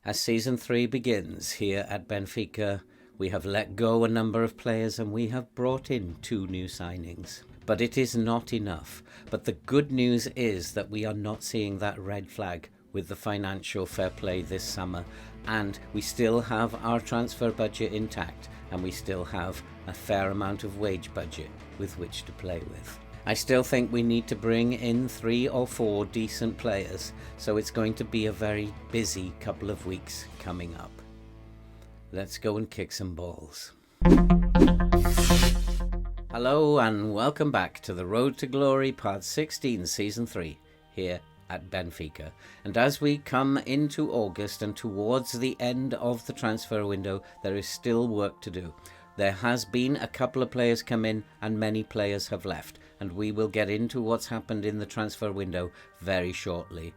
As Season 3 begins here at Benfica, we have let go a number of players and we have brought in 2 new signings. But it is not enough. But the good news is that we are not seeing that red flag with the financial fair play this summer, and we still have our transfer budget intact, and we still have a fair amount of wage budget with which to play with. I still think we need to bring in 3 or 4 decent players, so it's going to be a very busy couple of weeks coming up. Let's go and kick some balls. Hello and welcome back to The Road to Glory Part 16 Season 3 here at Benfica. And as we come into August and towards the end of the transfer window, there is still work to do. There has been a couple of players come in and many players have left, and we will get into what's happened in the transfer window very shortly.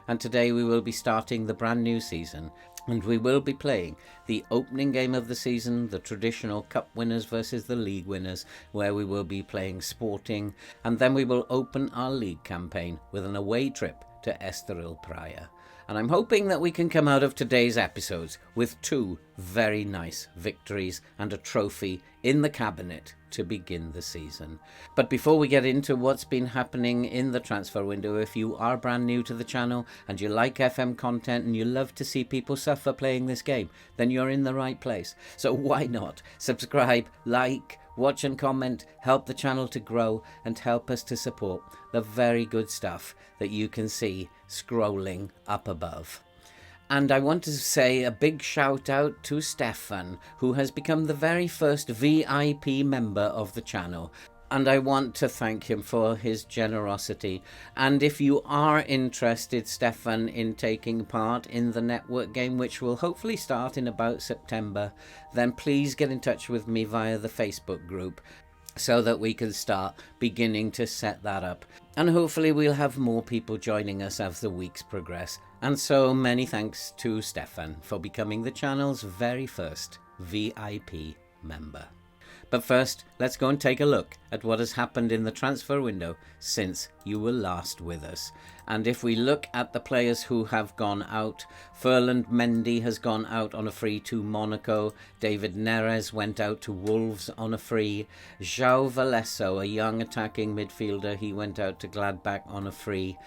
And today we will be starting the brand new season, and we will be playing the opening game of the season, the traditional cup winners versus the league winners, where we will be playing Sporting, and then we will open our league campaign with an away trip to Estoril Praia. And I'm hoping that we can come out of today's episodes with 2 very nice victories and a trophy in the cabinet to begin the season. But before we get into what's been happening in the transfer window, if you are brand new to the channel and you like FM content and you love to see people suffer playing this game, then you're in the right place. So why not subscribe, like, watch and comment, help the channel to grow and help us to support the very good stuff that you can see scrolling up above. And I want to say a big shout out to Stefan, who has become the very first VIP member of the channel. And I want to thank him for his generosity. And if you are interested, Stefan, in taking part in the network game, which will hopefully start in about September, then please get in touch with me via the Facebook group so that we can start beginning to set that up. And hopefully we'll have more people joining us as the weeks progress. And so many thanks to Stefan for becoming the channel's very first VIP member. But first, let's go and take a look at what has happened in the transfer window since you were last with us. And if we look at the players who have gone out, Ferland Mendy has gone out on a free to Monaco. David Neres went out to Wolves on a free. João Valesso, a young attacking midfielder, he went out to Gladbach on a free.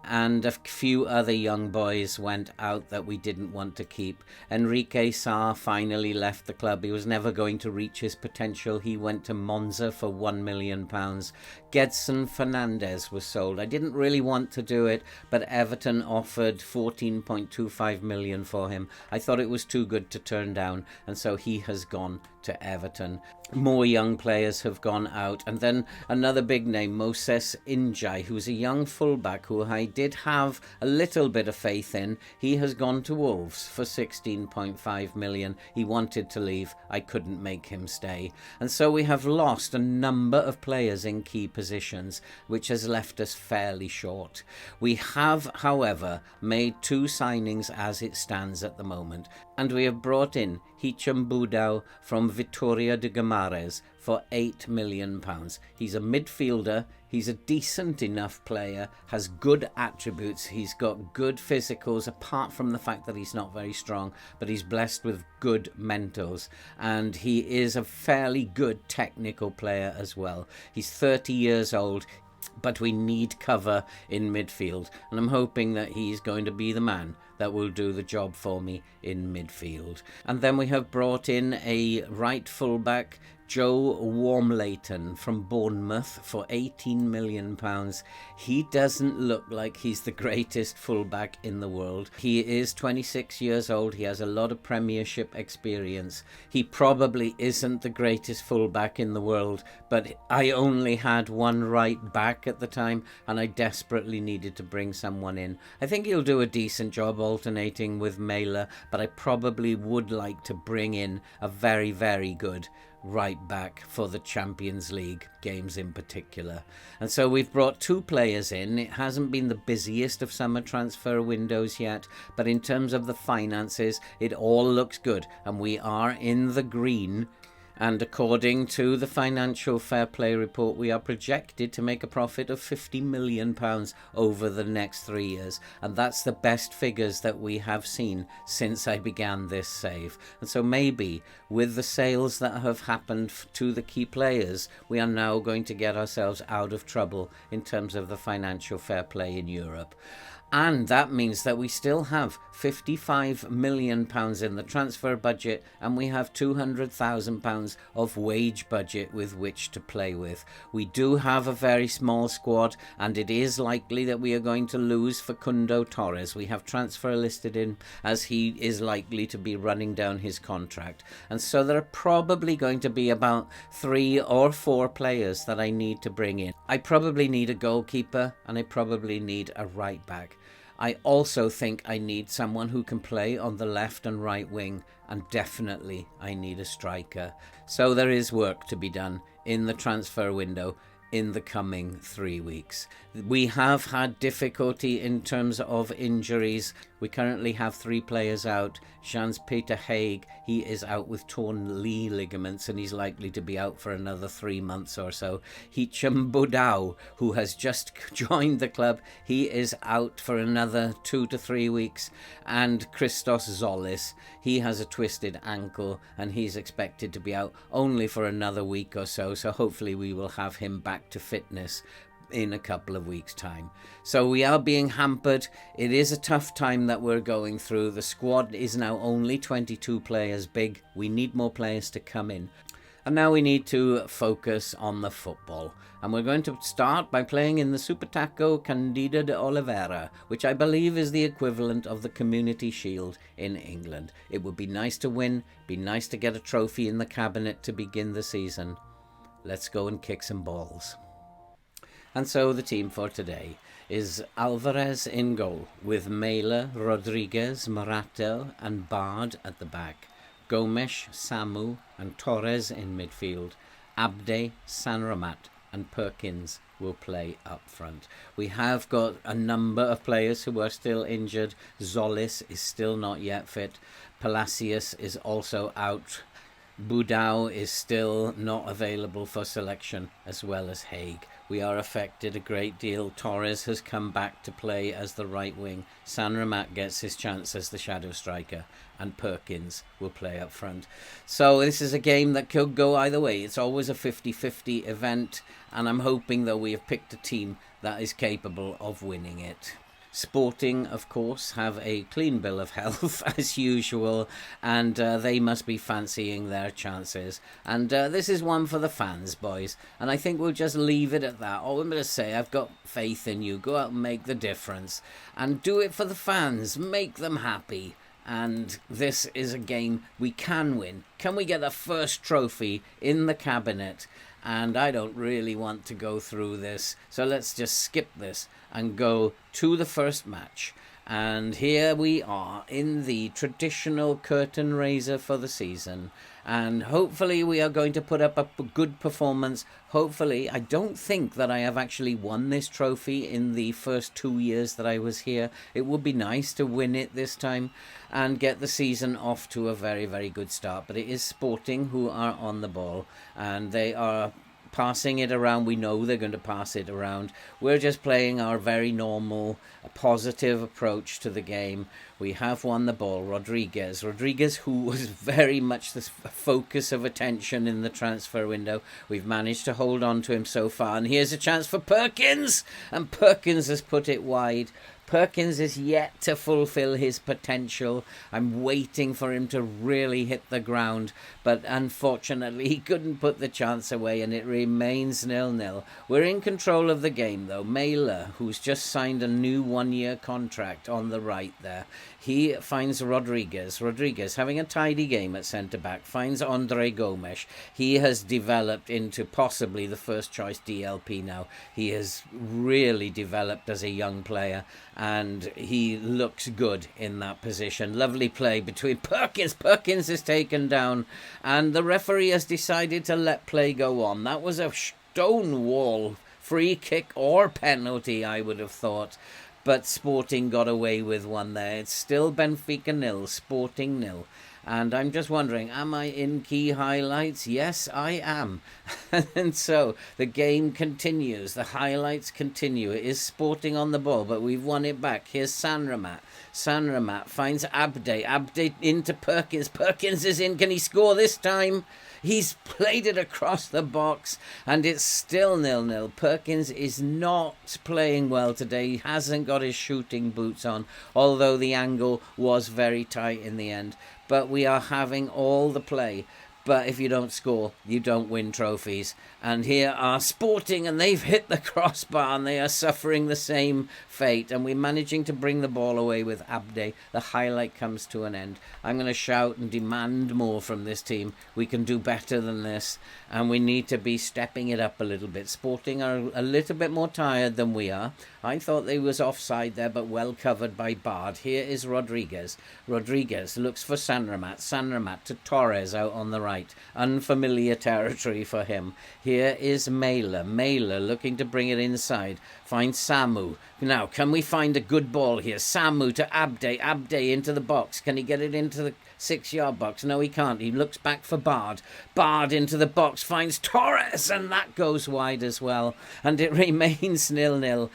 And a few other young boys went out that we didn't want to keep. Enrique Sarr finally left the club. He was never going to reach his potential. He went to Monza for £1 million. Gedson Fernandes was sold. I didn't really want to do it, but Everton offered 14.25 million for him. I thought it was too good to turn down, and so he has gone to Everton. More young players have gone out, and then another big name, Moses Injai, who's a young fullback who I did have a little bit of faith in. He has gone to Wolves for 16.5 million. He wanted to leave. I couldn't make him stay. And so we have lost a number of players in key positions, which has left us fairly short. We have, however, made 2 signings as it stands at the moment, and we have brought in Hicham Budau from Vitória de Guimarães for £8 million. He's a midfielder, he's a decent enough player, has good attributes, he's got good physicals apart from the fact that he's not very strong, but he's blessed with good mentals, and he is a fairly good technical player as well. He's 30 years old, but we need cover in midfield, and I'm hoping that he's going to be the man that will do the job for me in midfield. And then we have brought in a right fullback, Joe Wormleighton from Bournemouth for £18 million. He doesn't look like he's the greatest fullback in the world. He is 26 years old. He has a lot of Premiership experience. He probably isn't the greatest fullback in the world, but I only had one right back at the time, and I desperately needed to bring someone in. I think he'll do a decent job alternating with Mela, but I probably would like to bring in a very, very good right back for the Champions League games in particular. And so we've brought 2 players in. It hasn't been the busiest of summer transfer windows yet, but in terms of the finances, it all looks good, and we are in the green And according to the Financial Fair Play report, we are projected to make a profit of £50 million over the next 3 years. And that's the best figures that we have seen since I began this save. And so maybe with the sales that have happened to the key players, we are now going to get ourselves out of trouble in terms of the financial fair play in Europe. And that means that we still have £55 million in the transfer budget, and we have £200,000 of wage budget with which to play with. We do have a very small squad, and it is likely that we are going to lose Facundo Torres. We have transfer listed in as he is likely to be running down his contract. And so there are probably going to be about 3 or 4 players that I need to bring in. I probably need a goalkeeper, and I probably need a right back. I also think I need someone who can play on the left and right wing, and definitely I need a striker. So there is work to be done in the transfer window in the coming 3 weeks. We have had difficulty in terms of injuries. We currently have 3 players out. Jans-Peter Haig, he is out with torn knee ligaments, and he's likely to be out for another 3 months or so. Hicham Budau, who has just joined the club, he is out for another 2 to 3 weeks. And Christos Zolis, he has a twisted ankle, and he's expected to be out only for another week or so. So hopefully we will have him back to fitness in a couple of weeks' time. So we are being hampered. It is a tough time that we're going through. The squad is now only 22 players big. We need more players to come in. And now we need to focus on the football. And we're going to start by playing in the Supertaco Candida de Oliveira, which I believe is the equivalent of the Community Shield in England. It would be nice to win, be nice to get a trophy in the cabinet to begin the season. Let's go and kick some balls. And so the team for today is Alvarez in goal, with Mela, Rodriguez, Morato and Bard at the back. Gomes, Samu and Torres in midfield. Abde, Sanramat and Perkins will play up front. We have got a number of players who are still injured. Zolis is still not yet fit. Palacios is also out. Budau is still not available for selection, as well as Haig. We are affected a great deal. Torres has come back to play as the right wing. Sanramat gets his chance as the shadow striker, and Perkins will play up front. So this is a game that could go either way. It's always a 50-50 event, and I'm hoping that we have picked a team that is capable of winning it. Sporting, of course, have a clean bill of health as usual, and they must be fancying their chances. And this is one for the fans, boys. And I think we'll just leave it at that. All I'm going to say, I've got faith in you. Go out and make the difference. And do it for the fans. Make them happy. And this is a game we can win. Can we get the first trophy in the cabinet? And I don't really want to go through this, so let's just skip this and go to the first match. And here we are in the traditional curtain raiser for the season, and hopefully we are going to put up a good performance. Hopefully, I don't think that I have actually won this trophy in the first 2 years that I was here. It would be nice to win it this time and get the season off to a very, very good start. But it is Sporting who are on the ball, and they are passing it around. We know they're going to pass it around. We're just playing our very normal, positive approach to the game. We have won the ball. Rodriguez, who was very much the focus of attention in the transfer window. We've managed to hold on to him so far. And here's a chance for Perkins. And Perkins has put it wide. Perkins is yet to fulfill his potential. I'm waiting for him to really hit the ground, but unfortunately he couldn't put the chance away, and it remains 0-0. We're in control of the game though. Mela, who's just signed a new 1-year contract on the right there, he finds Rodriguez. Rodriguez, having a tidy game at centre-back, finds Andre Gomes. He has developed into possibly the first-choice DLP now. He has really developed as a young player, and he looks good in that position. Lovely play between Perkins. Perkins is taken down, and the referee has decided to let play go on. That was a stonewall free kick or penalty, I would have thought. But Sporting got away with one there. It's still Benfica 0, Sporting 0. And I'm just wondering, am I in key highlights? Yes, I am. And so the game continues. The highlights continue. It is Sporting on the ball, but we've won it back. Here's Sanramat. Sanramat finds Abde. Abde into Perkins. Perkins is in. Can he score this time? He's played it across the box, and it's still 0-0. Perkins is not playing well today. He hasn't got his shooting boots on, although the angle was very tight in the end. But we are having all the play. But if you don't score, you don't win trophies. And here are Sporting, and they've hit the crossbar, and they are suffering the same fate. And we're managing to bring the ball away with Abde. The highlight comes to an end. I'm going to shout and demand more from this team. We can do better than this, and we need to be stepping it up a little bit. Sporting are a little bit more tired than we are. I thought they was offside there, but well covered by Bard. Here is Rodriguez. Rodriguez looks for Sanramat. Sanramat to Torres out on the right. Unfamiliar territory for him. Here is Mailer. Mailer looking to bring it inside. Finds Samu. Now, can we find a good ball here? Samu to Abde. Abde into the box. Can he get it into the 6-yard box? No, he can't. He looks back for Bard. Bard into the box. Finds Torres. And that goes wide as well. And it remains 0-0.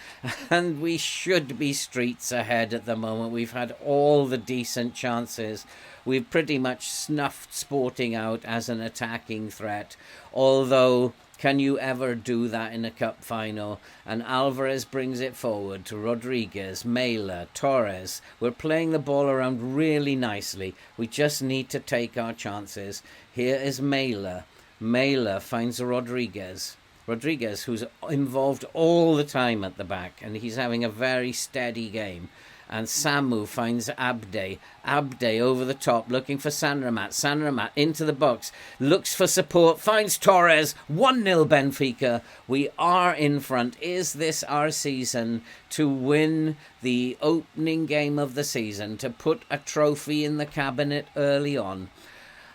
And we should be streets ahead at the moment. We've had all the decent chances. We've pretty much snuffed Sporting out as an attacking threat. Although, can you ever do that in a cup final? And Alvarez brings it forward to Rodriguez, Mailer, Torres. We're playing the ball around really nicely. We just need to take our chances. Here is Mailer. Mailer finds Rodriguez. Rodriguez, who's involved all the time at the back, and he's having a very steady game. And Samu finds Abde. Abde over the top, looking for Sanramat. Sanramat into the box, looks for support, finds Torres. 1-0 Benfica. We are in front. Is this our season to win the opening game of the season, to put a trophy in the cabinet early on?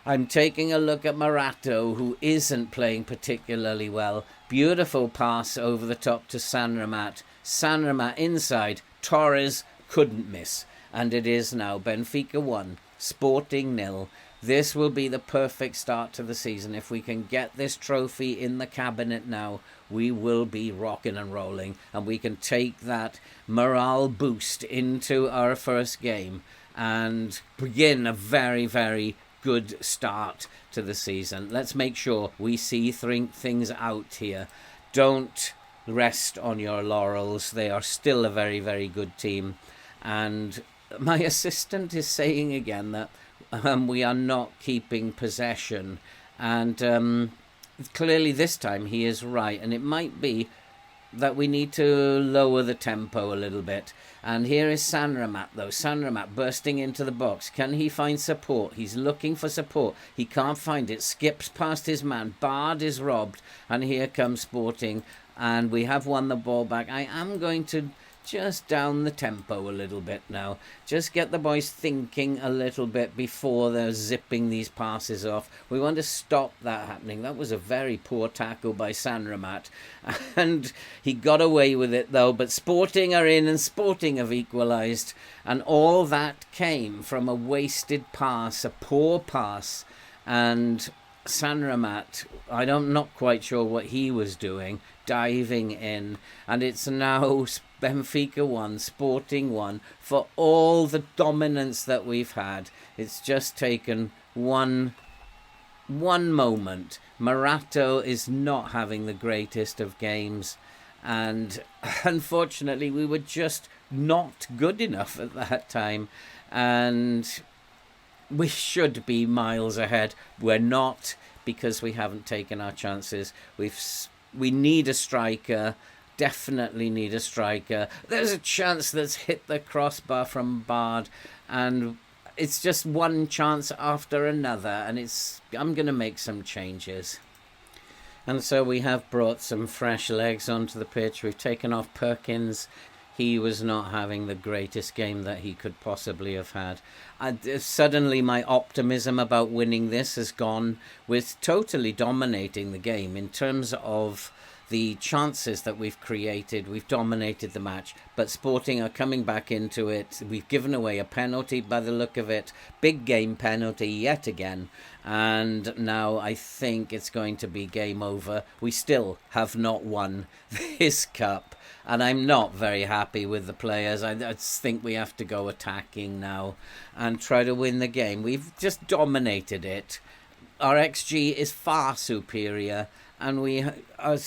I'm taking a look at Morato, who isn't playing particularly well. Beautiful pass over the top to Sanramat. Sanramat inside. Torres couldn't miss. And it is now Benfica 1, Sporting 0. This will be the perfect start to the season. If we can get this trophy in the cabinet now, we will be rocking and rolling. And we can take that morale boost into our first game and begin a very, very good start to the season. Let's make sure we see things out here. Don't rest on your laurels. They are still a very, very good team. And my assistant is saying again that we are not keeping possession. And clearly this time he is right. And it might be that we need to lower the tempo a little bit. And here is Sanramat, though. Sanramat bursting into the box. Can he find support? He's looking for support. He can't find it. Skips past his man. Bard is robbed. And here comes Sporting. And we have won the ball back. I am going to just down the tempo a little bit now. Just get the boys thinking a little bit before they're zipping these passes off. We want to stop that happening. That was a very poor tackle by Sanramat. And he got away with it, though. But Sporting are in, and Sporting have equalised. And all that came from a wasted pass, a poor pass. And Sanramat, I'm not quite sure what he was doing, diving in. And it's now Benfica 1, Sporting 1. For all the dominance that we've had, it's just taken one moment. Morato is not having the greatest of games, and unfortunately we were just not good enough at that time, and we should be miles ahead. We're not, because we haven't taken our chances. We need a striker. Definitely need a striker. There's a chance that's hit the crossbar from Bard, and it's just one chance after another, and I'm going to make some changes. And so we have brought some fresh legs onto the pitch. We've taken off Perkins. He was not having the greatest game that he could possibly have had. Suddenly my optimism about winning this has gone, with totally dominating the game in terms of the chances that we've created, we've dominated the match, but Sporting are coming back into it. We've given away a penalty by the look of it, big game penalty yet again, and now I think it's going to be game over. We still have not won this cup, and I'm not very happy with the players. I just think we have to go attacking now and try to win the game. We've just dominated it. Our XG is far superior, and we are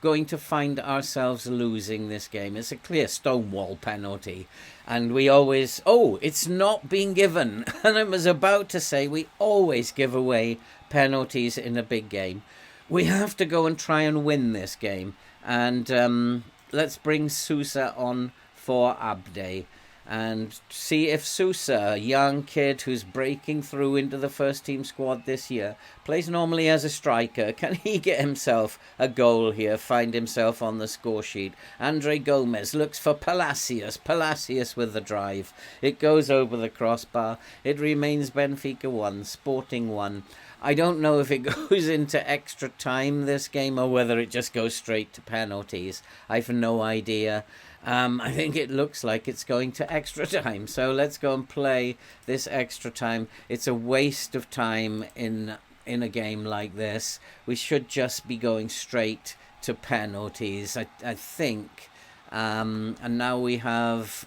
going to find ourselves losing this game. It's a clear stonewall penalty, and we always... Oh, it's not being given. And I was about to say, we always give away penalties in a big game. We have to go and try and win this game. And let's bring Sousa on for Abde and see if Sousa, a young kid who's breaking through into the first team squad this year, plays normally as a striker. Can he get himself a goal here, find himself on the score sheet? Andre Gomez looks for Palacios. Palacios with the drive. It goes over the crossbar. It remains Benfica 1, Sporting 1. I don't know if it goes into extra time, this game, or whether it just goes straight to penalties. I've no idea. I think it looks like it's going to extra time. So let's go and play this extra time. It's a waste of time in a game like this. We should just be going straight to penalties, I think. And now we have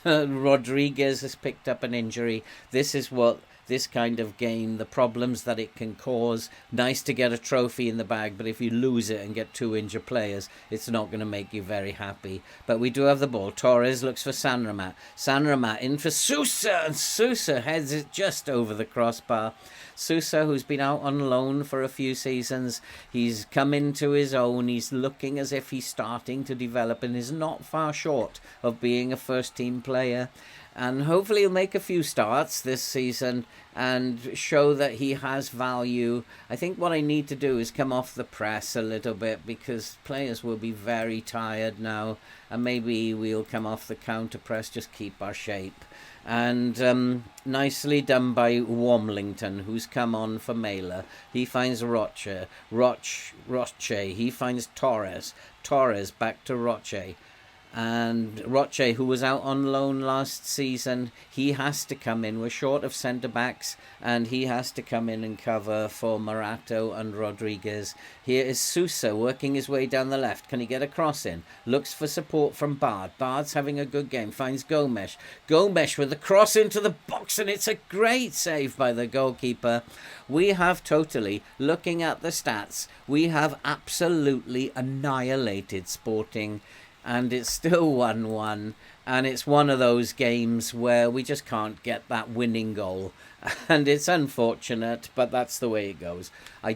Rodriguez has picked up an injury. This is what this kind of game, the problems that it can cause. Nice to get a trophy in the bag, but if you lose it and get 2 injured players, it's not going to make you very happy. But we do have the ball. Torres looks for Sanramat. Sanramat in for Sousa, and Sousa heads it just over the crossbar. Sousa, who's been out on loan for a few seasons, he's come into his own. He's looking as if he's starting to develop and is not far short of being a first-team player. And hopefully he'll make a few starts this season and show that he has value. I think what I need to do is come off the press a little bit, because players will be very tired now. And maybe we'll come off the counter press, just keep our shape. And nicely done by Womlington, who's come on for Mailer. He finds Roche. He finds Torres. Torres back to Roche. And Roche, who was out on loan last season, he has to come in. We're short of centre-backs, and he has to come in and cover for Morato and Rodriguez. Here is Sousa working his way down the left. Can he get a cross in? Looks for support from Bard. Bard's having a good game. Finds Gomes. Gomes with the cross into the box, and it's a great save by the goalkeeper. We have totally, looking at the stats, we have absolutely annihilated Sporting. And it's still 1-1, and it's one of those games where we just can't get that winning goal. And it's unfortunate, but that's the way it goes. I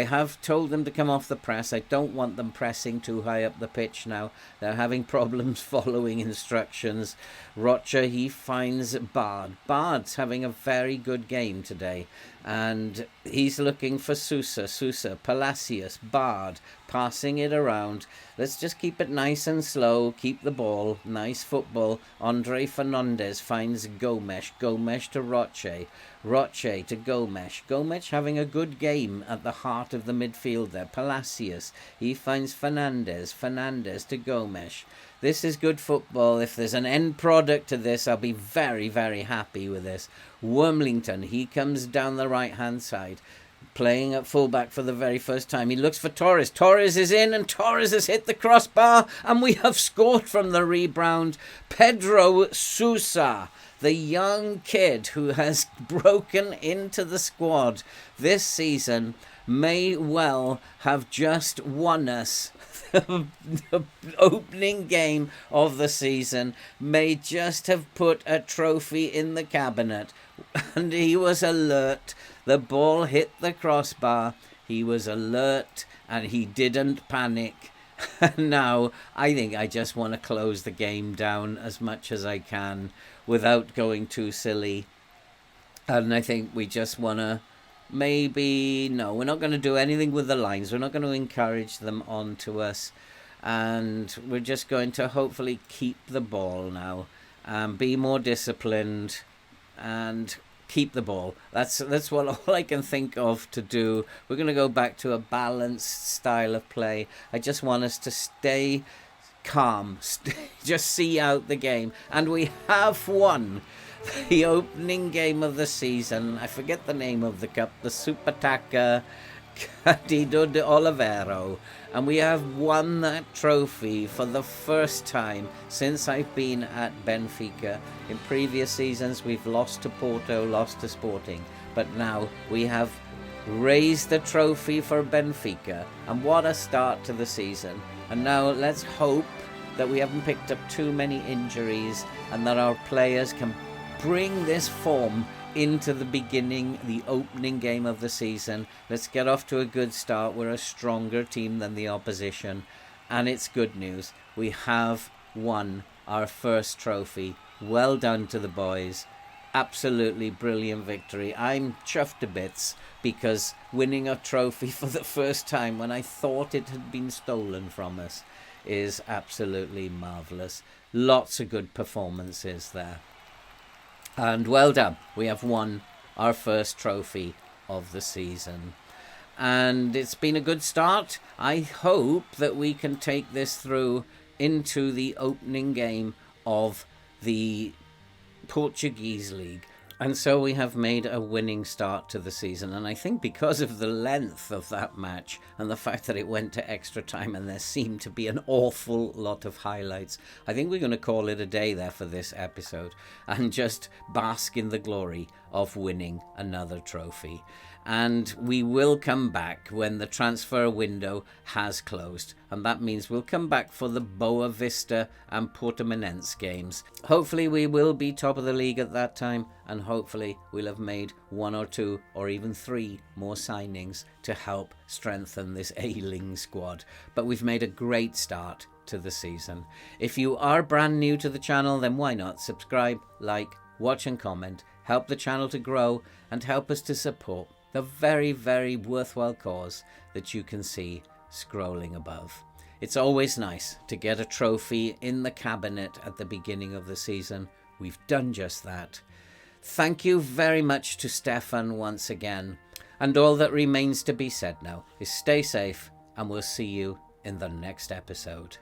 have told them to come off the press. I don't want them pressing too high up the pitch now. They're having problems following instructions. Rocha, he finds Bard. Bard's having a very good game today. And he's looking for Sousa. Sousa, Palacios, Bard, passing it around. Let's just keep it nice and slow. Keep the ball. Nice football. Andre Fernandez finds Gomes. Gomes to Roche. Roche to Gomes. Gomes having a good game at the heart of the midfield there. Palacios. He finds Fernandez. Fernandez to Gomes. This is good football. If there's an end product to this, I'll be very, very happy with this. Wormlington, he comes down the right-hand side, playing at fullback for the very first time. He looks for Torres. Torres is in, and Torres has hit the crossbar, and we have scored from the rebound. Pedro Sousa, the young kid who has broken into the squad this season, may well have just won us the opening game of the season, may just have put a trophy in the cabinet. And he was alert. The ball hit the crossbar. He was alert and he didn't panic. And now I think I just want to close the game down as much as I can without going too silly. And I think we just want to we're not going to do anything with the lines. We're not going to encourage them onto us. And we're just going to hopefully keep the ball now and be more disciplined and keep the ball. That's what all I can think of to do. We're going to go back to a balanced style of play. I just want us to stay calm, just see out the game. And we have won the opening game of the season. I forget the name of the cup, the Supertaca Candido de Olivero, and we have won that trophy for the first time since I've been at Benfica. In previous seasons we've lost to Porto, lost to Sporting, but now we have raised the trophy for Benfica, and what a start to the season. And now let's hope that we haven't picked up too many injuries and that our players can bring this form into the opening game of the season. Let's get off to a good start. We're a stronger team than the opposition, and it's good news. We have won our first trophy. Well done to the boys. Absolutely brilliant victory. I'm chuffed to bits, because winning a trophy for the first time when I thought it had been stolen from us is absolutely marvellous. Lots of good performances there. And well done, we have won our first trophy of the season. And it's been a good start. I hope that we can take this through into the opening game of the Portuguese League. And so we have made a winning start to the season. And I think because of the length of that match and the fact that it went to extra time and there seemed to be an awful lot of highlights, I think we're going to call it a day there for this episode and just bask in the glory of winning another trophy. And we will come back when the transfer window has closed. And that means we'll come back for the Boa Vista and Portimonense games. Hopefully we will be top of the league at that time. And hopefully we'll have made 1 or 2 or even 3 more signings to help strengthen this ailing squad. But we've made a great start to the season. If you are brand new to the channel, then why not subscribe, like, watch and comment. Help the channel to grow and help us to support the very, very worthwhile cause that you can see scrolling above. It's always nice to get a trophy in the cabinet at the beginning of the season. We've done just that. Thank you very much to Stefan once again. And all that remains to be said now is stay safe, and we'll see you in the next episode.